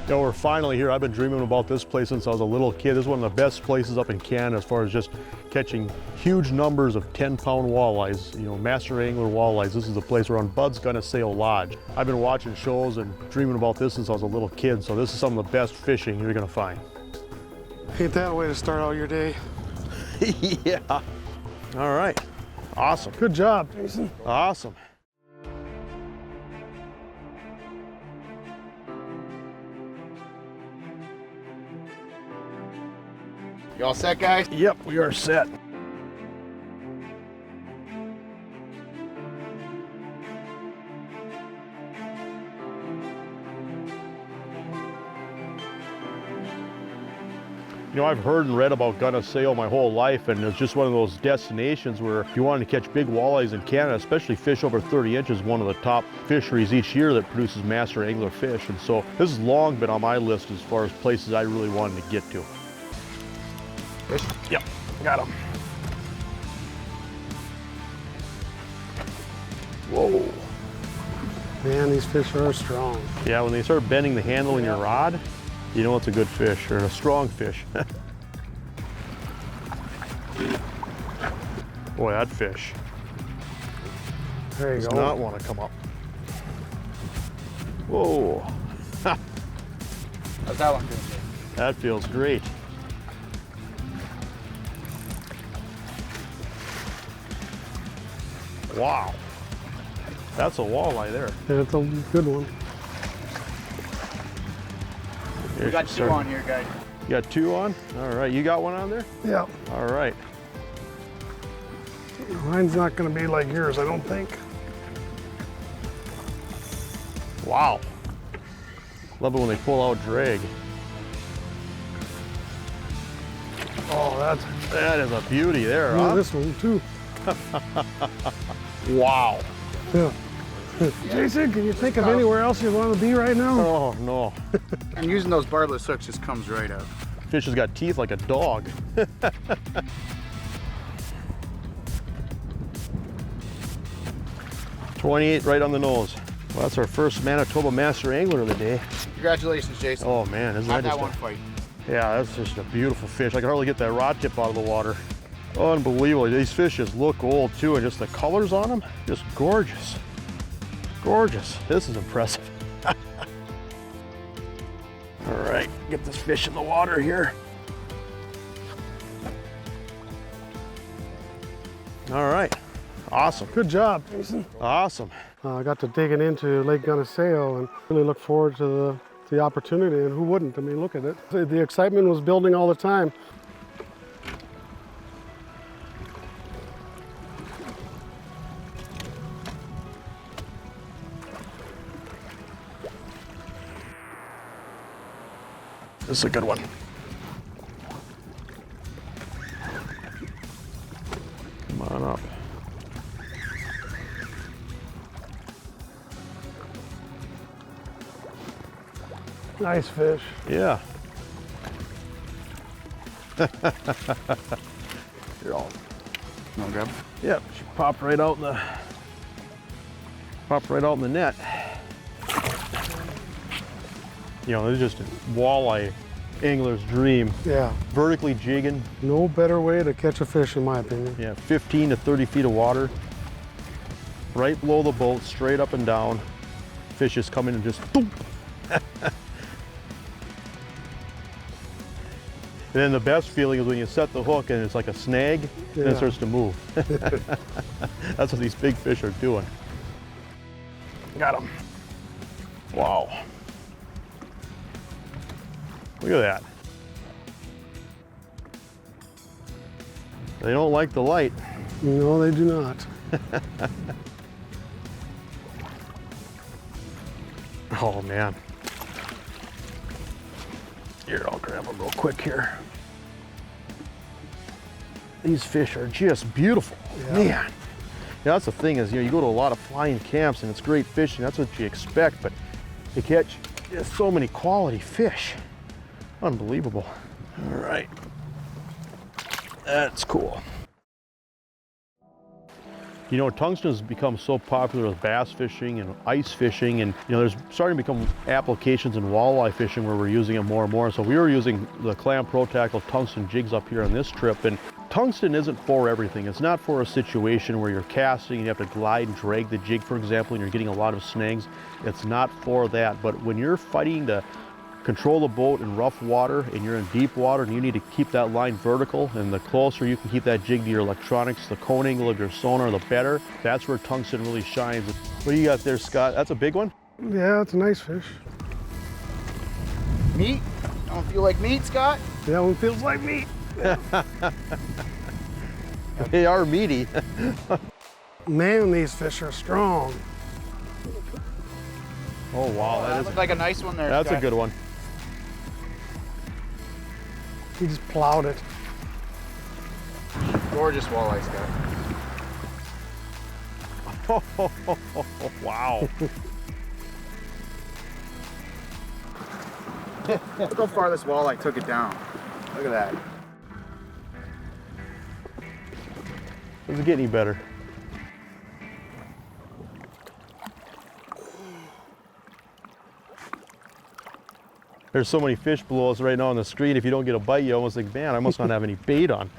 Yo, we're finally here. I've been dreaming about this place since I was a little kid. This is one of the best places up in Canada as far as just catching huge numbers of 10-pound walleyes, you know, Master Angler walleyes. This is the place. We're on Bud's Gunisao Lodge. I've been watching shows and dreaming about this since I was a little kid, so this is some of the best fishing you're gonna find. Ain't that a way to start out your day? Yeah. All right. Awesome. Good job, Jason. Awesome. You all set, guys? Yep, we are set. You know, I've heard and read about Gunisao my whole life, and it's just one of those destinations where if you wanted to catch big walleyes in Canada, especially fish over 30 inches, one of the top fisheries each year that produces Master Angler fish. And so this has long been on my list as far as places I really wanted to get to. Fish? Yep, got him. Whoa. Man, these fish are strong. Yeah, when they start bending the handle in your rod, you know it's a good fish, or a strong fish. Boy, that fish There you does go. not want to come up. Whoa. How's that one doing? That feels great. Wow. That's a walleye there. Yeah, it's a good one. We got two on here, guys. You got two on? All right, you got one on there? Yeah. All right. Mine's not going to be like yours, I don't think. Wow. Love it when they pull out drag. Oh, That is a beauty there, yeah, huh? this one too. Wow. Yeah. Jason, can you think of anywhere else you want to be right now? Oh, no. And using those barbless hooks just comes right out. Fish has got teeth like a dog. 28 right on the nose. Well, that's our first Manitoba Master Angler of the day. Congratulations, Jason. Oh man, isn't How'd that that just one a, fight? yeah, that's just a beautiful fish. I can hardly get that rod tip out of the water. Unbelievable. These fish just look old too, and just the colors on them, just gorgeous. Gorgeous. This is impressive. All right, get this fish in the water here. All right, awesome. Good job, Jason. Awesome. I got to digging into Lake Gunisao and really look forward to the opportunity, and who wouldn't? I mean, look at it. The excitement was building all the time. This is a good one. Come on up. Nice fish. Yeah. Here, I'll, You want to grab it? yep, she popped right out in the net. You know, it's just a walleye angler's dream. Yeah, Vertically jigging, no better way to catch a fish in my opinion. yeah, 15 to 30 feet of water, right below the boat, straight up and down. Fish just come in and just boom. And then the best feeling is when you set the hook and it's like a snag, and it Yeah. starts to move. That's what these big fish are doing. Got him. Wow. Look at that. They don't like the light. No, they do not. Oh man. Here, I'll grab them real quick here. These fish are just beautiful. Yeah. Man. Yeah, that's the thing is, you know, you go to a lot of flying camps and it's great fishing, that's what you expect, but you catch just so many quality fish. Unbelievable. All right. That's cool. You know, tungsten has become so popular with bass fishing and ice fishing, and you know, there's starting to become applications in walleye fishing where we're using it more and more. So we were using the Clam Pro Tackle tungsten jigs up here on this trip, and tungsten isn't for everything. It's not for a situation where you're casting and you have to glide and drag the jig, for example, and you're getting a lot of snags. It's not for that. But when you're fighting to control the boat in rough water and you're in deep water and you need to keep that line vertical, and the closer you can keep that jig to your electronics, the cone angle of your sonar, the better. That's where tungsten really shines. What do you got there, Scott? That's a big one? Yeah, it's a nice fish. Meat? Don't feel like meat, Scott? That one feels like meat. They are meaty. Man, these fish are strong. Oh wow, That looked like a nice one there, that's Scott. a good one. He just plowed it. Gorgeous walleye, Scott. Wow. Look how far this walleye took it down. Look at that. Doesn't get any better. There's so many fish below us right now on the screen. If you don't get a bite, you almost think, man, I must not have any bait on.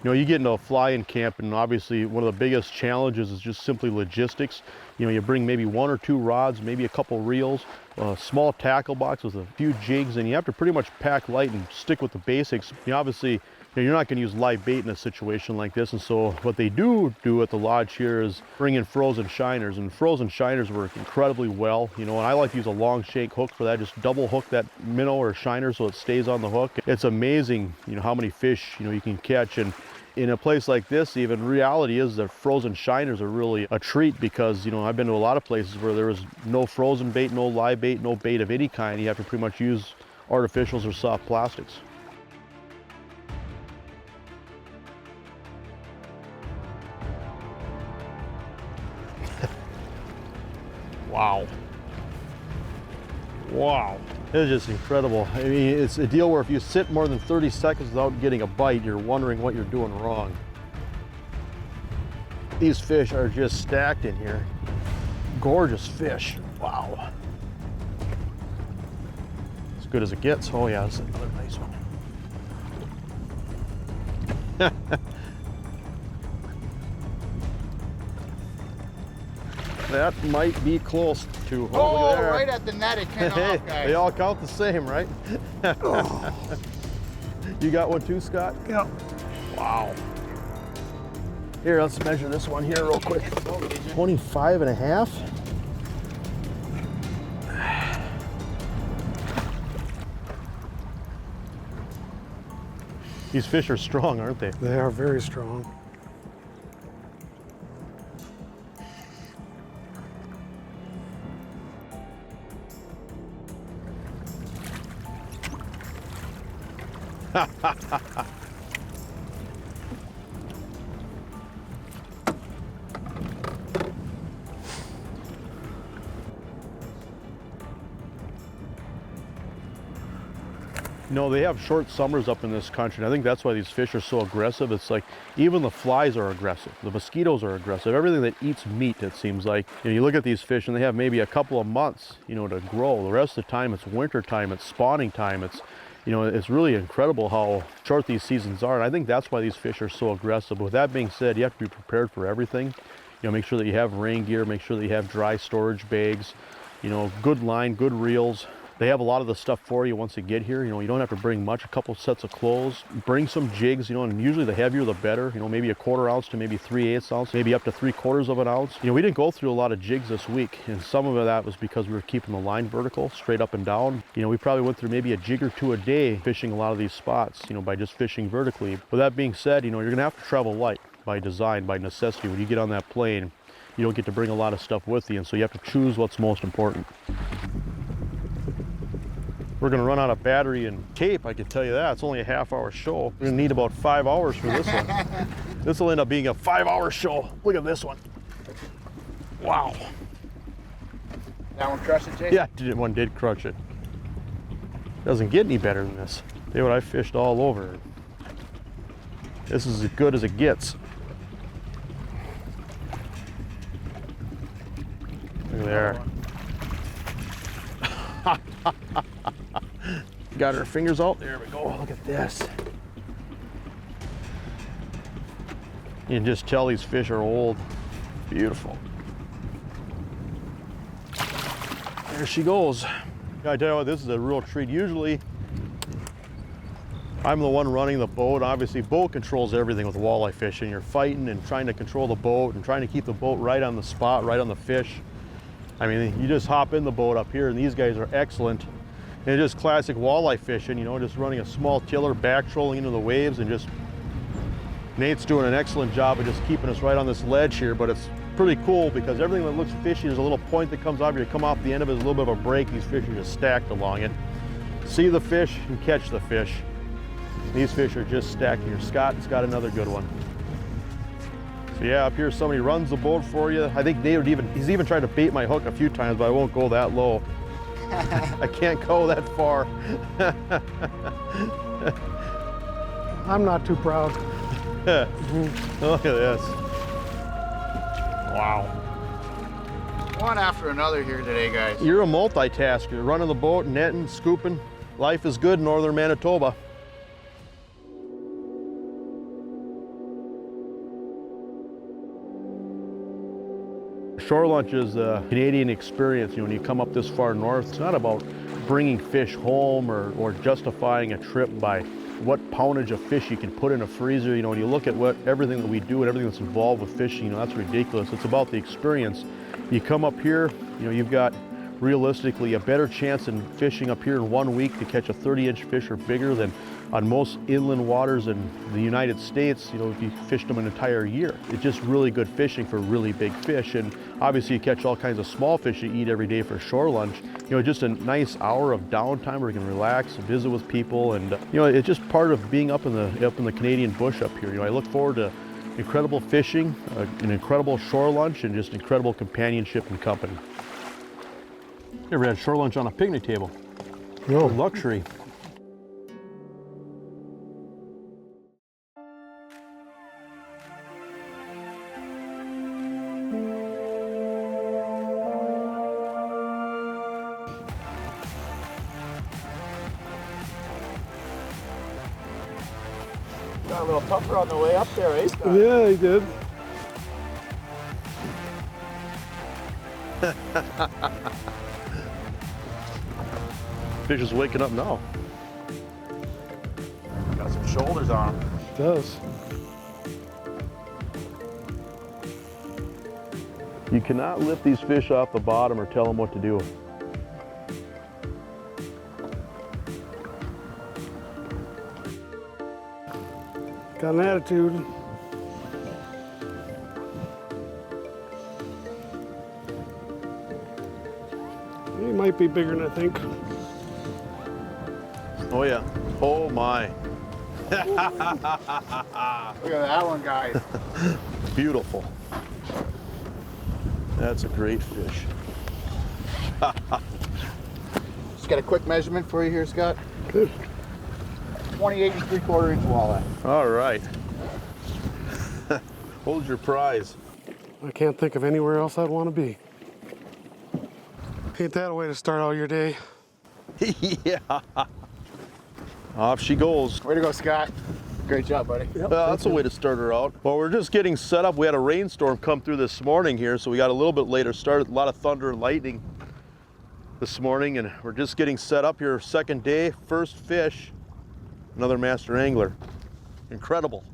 You know, you get into a fly-in camp, and obviously one of the biggest challenges is just simply logistics. You know, you bring maybe 1 or 2 rods, maybe a couple reels, a small tackle box with a few jigs, and you have to pretty much pack light and stick with the basics. You know, obviously, you're not going to use live bait in a situation like this, and so what they do at the lodge here is bring in frozen shiners, and frozen shiners work incredibly well. You know, and I like to use a long shank hook for that. Just double hook that minnow or shiner so it stays on the hook. It's amazing, you know, how many fish, you know, you can catch. And in a place like this, even reality is that frozen shiners are really a treat, because, you know, I've been to a lot of places where there was no frozen bait, no live bait, no bait of any kind. You have to pretty much use artificials or soft plastics. Wow. Wow. It's just incredible. I mean, it's a deal where if you sit more than 30 seconds without getting a bite, you're wondering what you're doing wrong. These fish are just stacked in here. Gorgeous fish. Wow. As good as it gets. Oh yeah, that's another nice one. That might be close to. Oh, look at there. right at the net, it came Hey, off, guys. they all count the same, right? You got one too, Scott? Yeah. Wow. Here, let's measure this one here real quick. 25 and a half. These fish are strong, aren't they? They are very strong. You know, they have short summers up in this country, and I think that's why these fish are so aggressive. It's like even the flies are aggressive, the mosquitoes are aggressive, everything that eats meat, it seems like. You know, you look at these fish and they have maybe a couple of months, you know, to grow. The rest of the time it's winter time, it's spawning time, it's, you know, it's really incredible how short these seasons are, and I think that's why these fish are so aggressive. But with that being said, you have to be prepared for everything. You know, make sure that you have rain gear, make sure that you have dry storage bags, you know, good line, good reels. They have a lot of the stuff for you once you get here. You know, you don't have to bring much, a couple sets of clothes. Bring some jigs, you know, and usually the heavier the better. You know, maybe a 1/4 ounce to maybe 3/8 ounce, maybe up to 3/4 of an ounce. You know, we didn't go through a lot of jigs this week, and some of that was because we were keeping the line vertical, straight up and down. You know, we probably went through maybe a jig or 2 a day fishing a lot of these spots, you know, by just fishing vertically. With that being said, you know, you're gonna have to travel light by design, by necessity. When you get on that plane, you don't get to bring a lot of stuff with you, and so you have to choose what's most important. We're gonna run out of battery and tape, I can tell you that. It's only a half-hour show. We're gonna need about 5 hours for this one. This will end up being a 5-hour show. Look at this one. Wow. That one crushed it, Jason? Yeah, one did crush it. Doesn't get any better than this. Tell you what, I fished all over. This is as good as it gets. There. Got her fingers out. There we go. Look at this. You can just tell these fish are old. Beautiful. There she goes. I tell you what, this is a real treat. Usually, I'm the one running the boat. Obviously, boat controls everything with walleye fishing. You're fighting and trying to control the boat and trying to keep the boat right on the spot, right on the fish. I mean, you just hop in the boat up here and these guys are excellent. And it's just classic walleye fishing, you know, just running a small tiller, back trolling into the waves, and just Nate's doing an excellent job of just keeping us right on this ledge here. But it's pretty cool because everything that looks fishy, there's a little point that comes off. You come off the end of it, there's a little bit of a break. These fish are just stacked along it. See the fish and catch the fish. These fish are just stacked here. Scott's got another good one. So yeah, up here somebody runs the boat for you. I think he's even tried to bait my hook a few times, but I won't go that low. I can't go that far. I'm not too proud. Look at this. Wow. One after another here today, guys. You're a multitasker. You're running the boat, netting, scooping. Life is good in northern Manitoba. Shore lunch is a Canadian experience. You know, when you come up this far north, it's not about bringing fish home or justifying a trip by what poundage of fish you can put in a freezer. You know, when you look at everything that we do and everything that's involved with fishing, you know, that's ridiculous. It's about the experience. You come up here, you know, you've got realistically a better chance in fishing up here in 1 week to catch a 30-inch fish or bigger than on most inland waters in the United States, you know, if you fished them an entire year. It's just really good fishing for really big fish. And obviously you catch all kinds of small fish you eat every day for shore lunch. You know, just a nice hour of downtime where you can relax, visit with people, and you know, it's just part of being up in the Canadian bush up here. You know, I look forward to incredible fishing, an incredible shore lunch, and just incredible companionship and company. Ever had shore lunch on a picnic table? No. Luxury. Got a little tougher on the way up there, eh, Scott? Yeah, he did. Fish is waking up now. Got some shoulders on him. It does. You cannot lift these fish off the bottom or tell them what to do. Got an attitude. He might be bigger than I think. Oh yeah. Oh my. Look at that one, guys. Beautiful. That's a great fish. Just got a quick measurement for you here, Scott. Good. 28 3/4 inch walleye. All right. Hold your prize. I can't think of anywhere else I'd want to be. Ain't that a way to start out your day? Yeah. Off she goes. Way to go, Scott. Great job, buddy. That's a way to start her out. Well, we're just getting set up. We had a rainstorm come through this morning here, so we got a little bit later start. A lot of thunder and lightning this morning, and we're just getting set up here. Second day, first fish, another master angler. Incredible.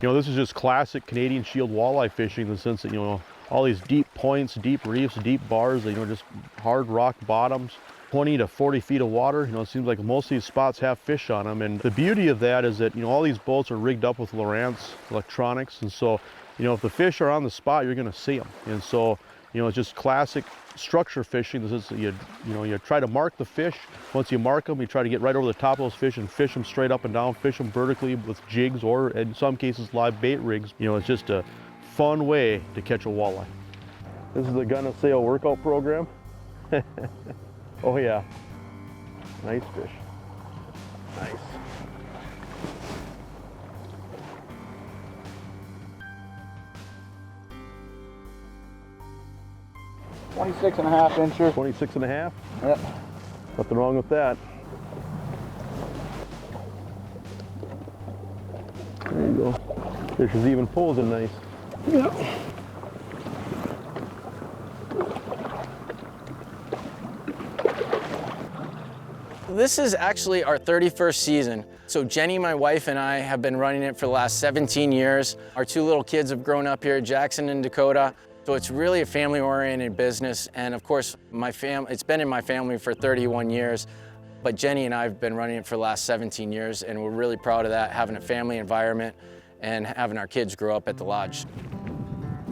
You know, this is just classic Canadian Shield walleye fishing in the sense that, you know, all these deep points, deep reefs, deep bars, you know, just hard rock bottoms. 20 to 40 feet of water. You know, it seems like most of these spots have fish on them, and the beauty of that is that, you know, all these boats are rigged up with Lowrance electronics, and so, you know, if the fish are on the spot, you're going to see them. And so, you know, it's just classic structure fishing. This is, you know, you try to mark the fish. Once you mark them, you try to get right over the top of those fish and fish them straight up and down, fish them vertically with jigs or, in some cases, live bait rigs. You know, it's just a fun way to catch a walleye. This is the Gunisao workout program. Oh yeah, nice fish, nice. 26 and a half incher. 26 and a half? Yep. Nothing wrong with that. There you go. Fish is even posing nice. Yep. This is actually our 31st season. So Jenny, my wife, and I have been running it for the last 17 years. Our two little kids have grown up here, Jackson and Dakota. So it's really a family-oriented business. And of course, it's been in my family for 31 years. But Jenny and I have been running it for the last 17 years, and we're really proud of that, having a family environment and having our kids grow up at the lodge.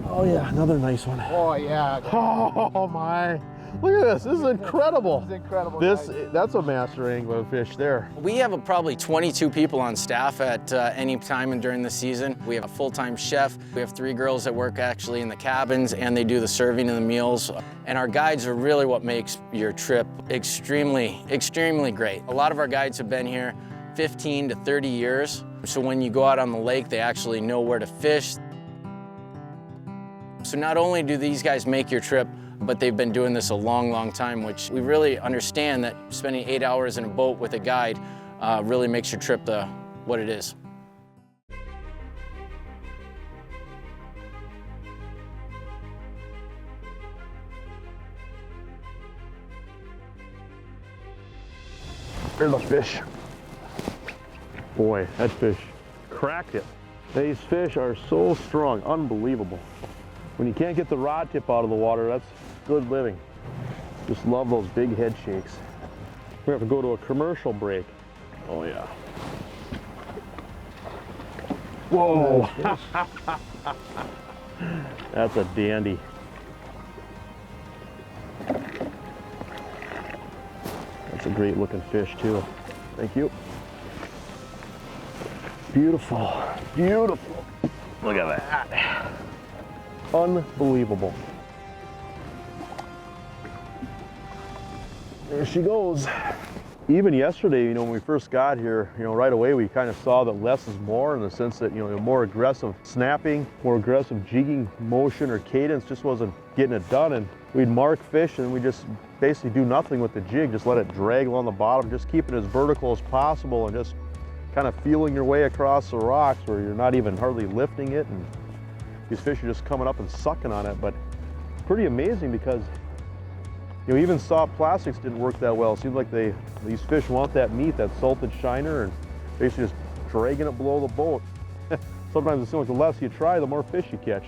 Oh yeah, another nice one. Oh yeah. Oh my. Look at this. This is incredible. This is incredible. That's a master angler fish there. We have probably 22 people on staff at any time during the season. We have a full-time chef. We have 3 girls that work actually in the cabins, and they do the serving of the meals. And our guides are really what makes your trip extremely, extremely great. A lot of our guides have been here 15 to 30 years. So when you go out on the lake, they actually know where to fish. So not only do these guys make your trip, but they've been doing this a long, long time, which we really understand that spending 8 hours in a boat with a guide really makes your trip what it is. Here's the fish. Boy, that fish cracked it. These fish are so strong, unbelievable. When you can't get the rod tip out of the water, that's good living. Just love those big head shakes. We have to go to a commercial break. Oh yeah. Whoa. That's a dandy. That's a great looking fish too. Thank you. Beautiful, beautiful. Look at that. Unbelievable. There she goes. Even yesterday, when we first got here, right away we kind of saw that less is more, in the sense that, more aggressive snapping, more aggressive jigging motion or cadence just wasn't getting it done. And we'd mark fish and we just basically do nothing with the jig, just let it drag along the bottom, just keep it as vertical as possible and just kind of feeling your way across the rocks where you're not even hardly lifting it, and these fish are just coming up and sucking on it. But pretty amazing, because even soft plastics didn't work that well. It seems like these fish want that meat, that salted shiner, and basically just dragging it below the boat. Sometimes it seems like the less you try, the more fish you catch.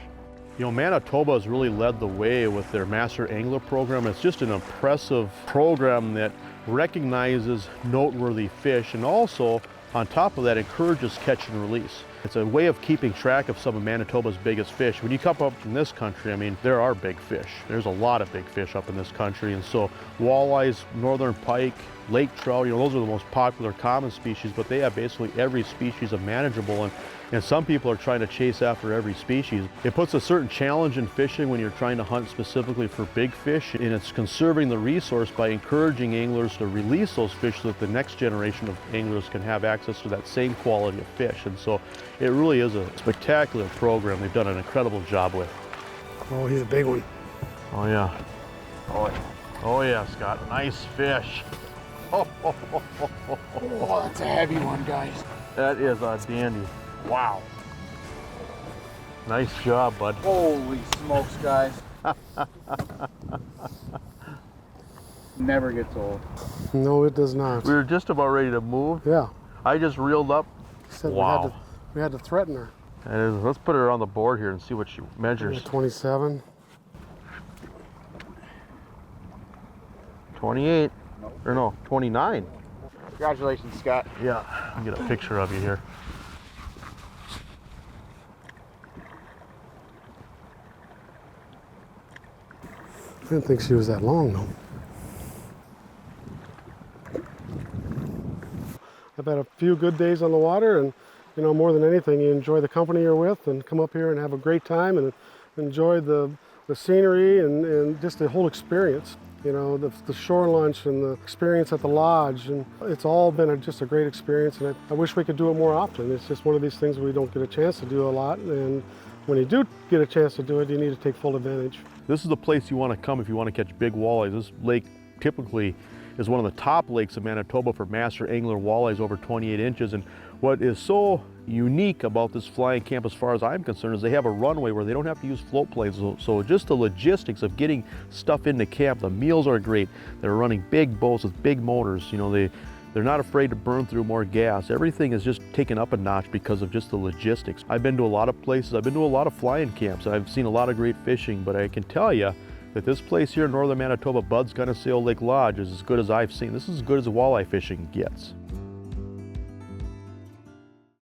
Manitoba has really led the way with their Master Angler program. It's just an impressive program that recognizes noteworthy fish, and also on top of that encourages catch and release. It's a way of keeping track of some of Manitoba's biggest fish. When you come up in this country, there are big fish. There's a lot of big fish up in this country, and so walleyes, northern pike, lake trout, those are the most popular common species, but they have basically every species of manageable, and some people are trying to chase after every species. It puts a certain challenge in fishing when you're trying to hunt specifically for big fish, and it's conserving the resource by encouraging anglers to release those fish so that the next generation of anglers can have access to that same quality of fish. And so it really is a spectacular program. They've done an incredible job with. Oh, he's a big one. Oh yeah. Oh yeah, Scott, nice fish. Oh, that's a heavy one, guys. That is a dandy. Wow. Nice job, bud. Holy smokes, guys. Never gets old. No, it does not. We were just about ready to move. Yeah. I just reeled up. Said Wow. we had to threaten her. And let's put her on the board here and see what she measures. 27. 28. Or no, 29. Congratulations, Scott. Yeah, I'll get a picture of you here. I didn't think she was that long, though. I've had a few good days on the water, and more than anything, you enjoy the company you're with and come up here and have a great time and enjoy the scenery and just the whole experience. The shore lunch and the experience at the lodge, and it's all been just a great experience, and I wish we could do it more often. It's just one of these things we don't get a chance to do a lot, and when you do get a chance to do it, you need to take full advantage. This is the place you want to come if you want to catch big walleyes. This lake typically is one of the top lakes of Manitoba for master angler walleyes over 28 inches. And what is so unique about this flying camp as far as I'm concerned is they have a runway where they don't have to use float planes. So just the logistics of getting stuff into camp, the meals are great. They're running big boats with big motors. You know, they're not afraid to burn through more gas. Everything is just taken up a notch because of just the logistics. I've been to a lot of places. I've been to a lot of flying camps. I've seen a lot of great fishing, but I can tell you that this place here in northern Manitoba, Bud's Gunisao Lake Lodge, is as good as I've seen. This is as good as the walleye fishing gets.